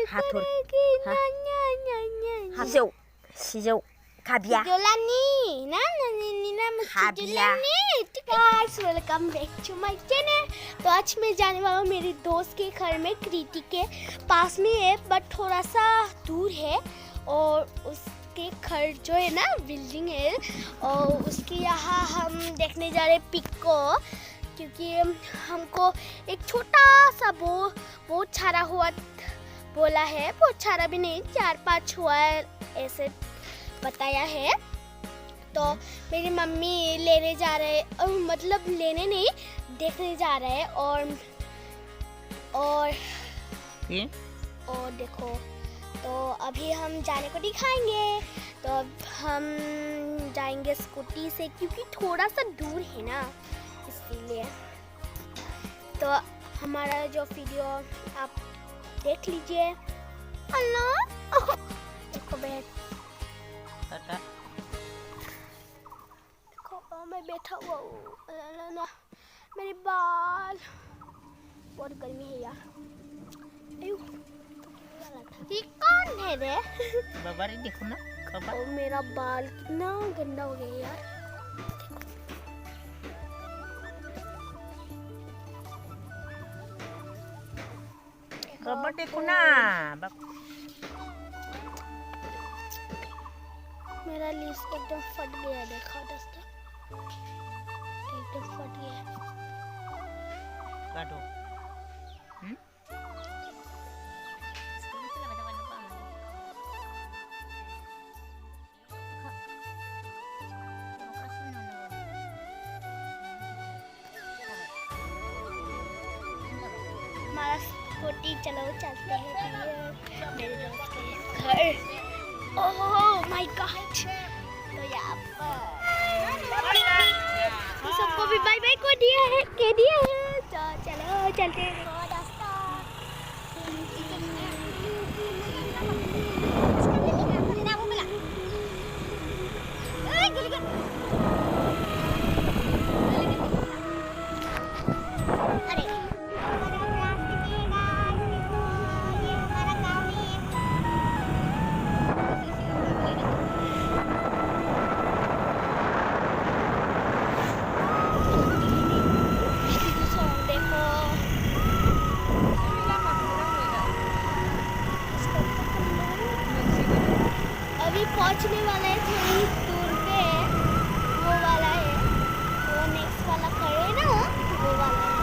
Hatur. Hasil. Sisil. Kabia. Jolani. Kabia. Guys, welcome back to my channel. तो आज मैं जाने वाला हूँ मेरी दोस्त के घर में, कृति के पास में है बट थोड़ा सा दूर है। और उसके घर जो है ना बिल्डिंग है, और उसके यहाँ हम देखने जा रहे पिक को, क्योंकि हमको एक छोटा सा बहुत सारा हुआ बोला है। बहुत सारा भी नहीं, 4-5 हुआ ऐसे बताया है। तो मेरी मम्मी लेने जा रहे, मतलब लेने नहीं, देखने जा रहे हैं। और देखो, तो अभी हम जाने को दिखाएंगे। तो अब हम जाएंगे स्कूटी से, क्योंकि थोड़ा सा दूर है ना, इसीलिए। तो हमारा जो वीडियो आप देख लीजिए। अल्लाह देखो बहन, देखो मैं बैठा हुआ हूँ ना, मेरे बाल, बहुत गर्मी है यार। ये कौन है रे? बाबा रे देखो ना, और मेरा बाल कितना गंदा हो गया यार। बाबा देखो ना। मेरा लिप्स एकदम फट गया, देखा दोस्तों, एकदम फट गया। काटो। हमारा स्कूटी चलो चलते हैं मेरे दोस्त के घर। Oh my God. तो यहाँ पर सबको भी बाय बाय को दिया है, कह दिया है। तो चलो चलते हैं। पहुंचने वाला है, थोड़ी दूर पे है, वो वाला है, वो नेक्स्ट वाला घर है ना, वो वाला है।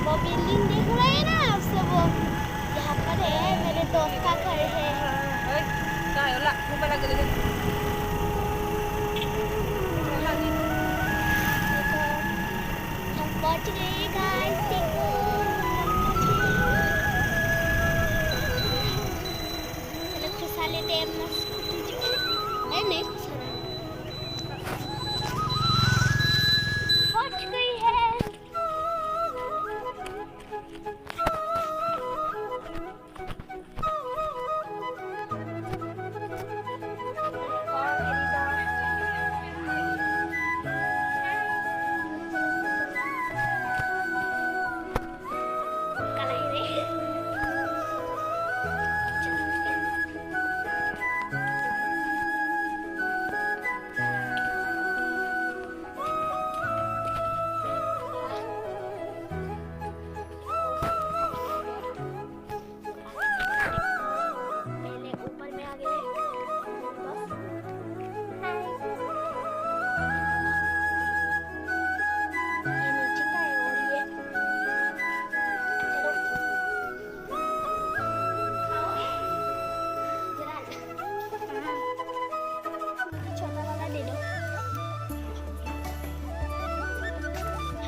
वो बिल्डिंग देख रहे हैं ना आप सब, वो यहाँ पर है, मेरे दोस्त का घर है। हम पहुंच गए गाइस, देखो। लेते हैं अपना स्कूटी, नहीं पहुंच गई है।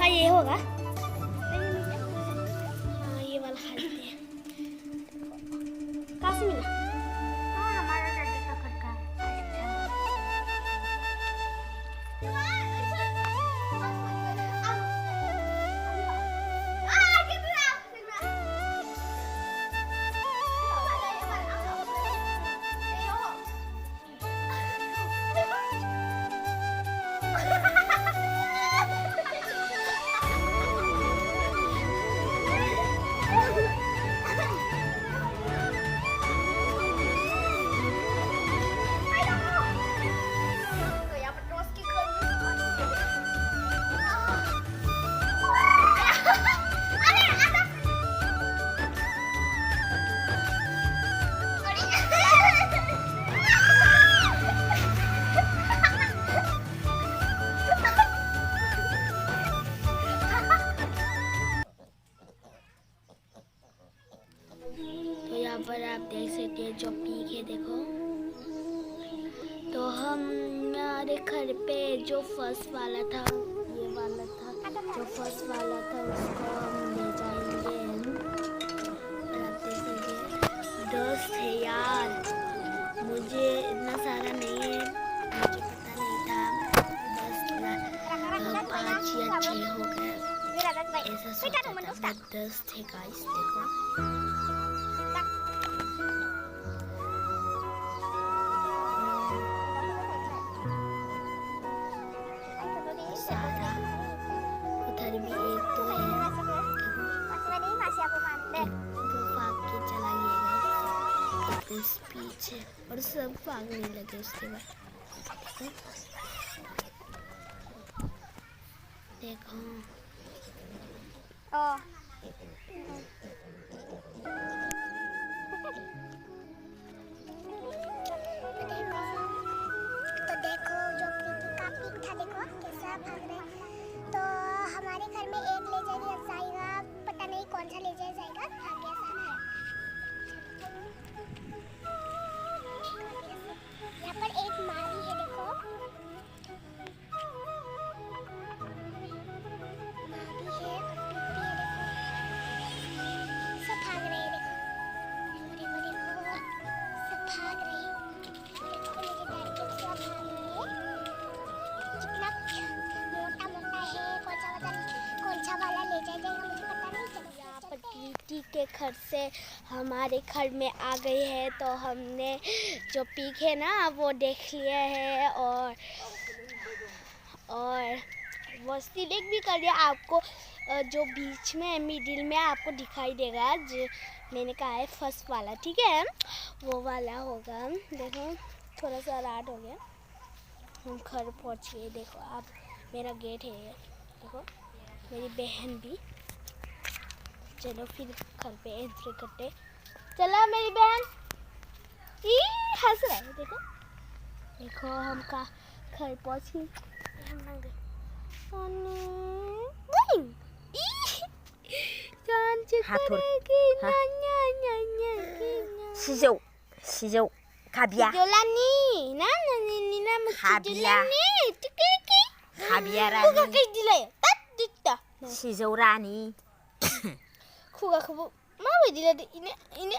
हाँ ये होगा, हाँ ये वाला खा लेते हैं। कहाँ से मिला? हाँ हमारा दादी का घर का और आप देख सकते हैं जो पीक है, देखो। तो हमारे घर पे जो फर्स्ट वाला था, ये वाला था, जो फर्स्ट वाला था उसको हम ले जाएंगे। और आप देख सकते हैं दोस्त है यार, मुझे इतना सारा नहीं है, मुझे पता नहीं था, बस 5 या 6 हो गए, ऐसा सोचा था। बट 10 थे गाइस, देखो। उधर भी एक तो है, वो भाग के चला गया गाइस, स्पीच है और सब भागने लगे उसके बाद। देखो तो देखो जो प्रीति का पिक था, देखो कैसा भाग रहे। तो हमारे घर में एक ले जाएगा, पता नहीं कौन सा ले जाएगा, भाग गया सारा। यहाँ पर एक मारी है, देखो मारी है, सब भाग रहे हैं, देखो देखो सब भाग रहे हैं। देखो मेरे डैडी के सब भाग रहे हैं, कितना मोटा मोटा है, कौन सा वाला ले जाएगा मुझे पता नहीं चला। यहाँ पर प्रीति के घर से हमारे घर में आ गई है, तो हमने जो पीक है ना वो देख लिया है, और वो सिलेक्ट भी कर लिया। आपको जो बीच में मिडिल में आपको दिखाई देगा, जो मैंने कहा है फर्स्ट वाला, ठीक है, वो वाला होगा। देखो थोड़ा सा रात हो गया, हम घर पहुंच गए। देखो आप, मेरा गेट है ये, देखो मेरी बहन भी। चलो फिर घर पे एंट्री करते। चला मेरी बहन, ई हंस रहा है, देखो देखो हम का घर पहुंच गए। 시조 가비야 Jolani, na 가비야 Kuka 가비야라니 kay dilay. Tat dita. 시조라니 Kuka kubo. Mawi dila di ini.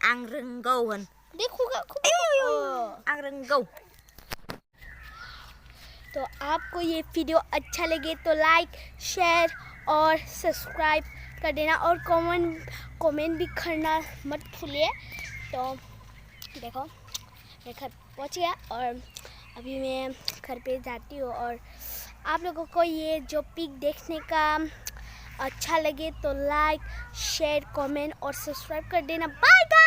앙릉거원 Di kuka kubo. 앙릉거। तो आपको ये वीडियो अच्छा लगे तो लाइक, शेयर और सब्सक्राइब कर देना, और कमेंट भी करना मत भूलिए। तो देखो मैं घर पहुंच गया, और अभी मैं घर पे जाती हूँ। और आप लोगों को ये जो पिक देखने का अच्छा लगे तो लाइक, शेयर, कमेंट और सब्सक्राइब कर देना। Bye bye.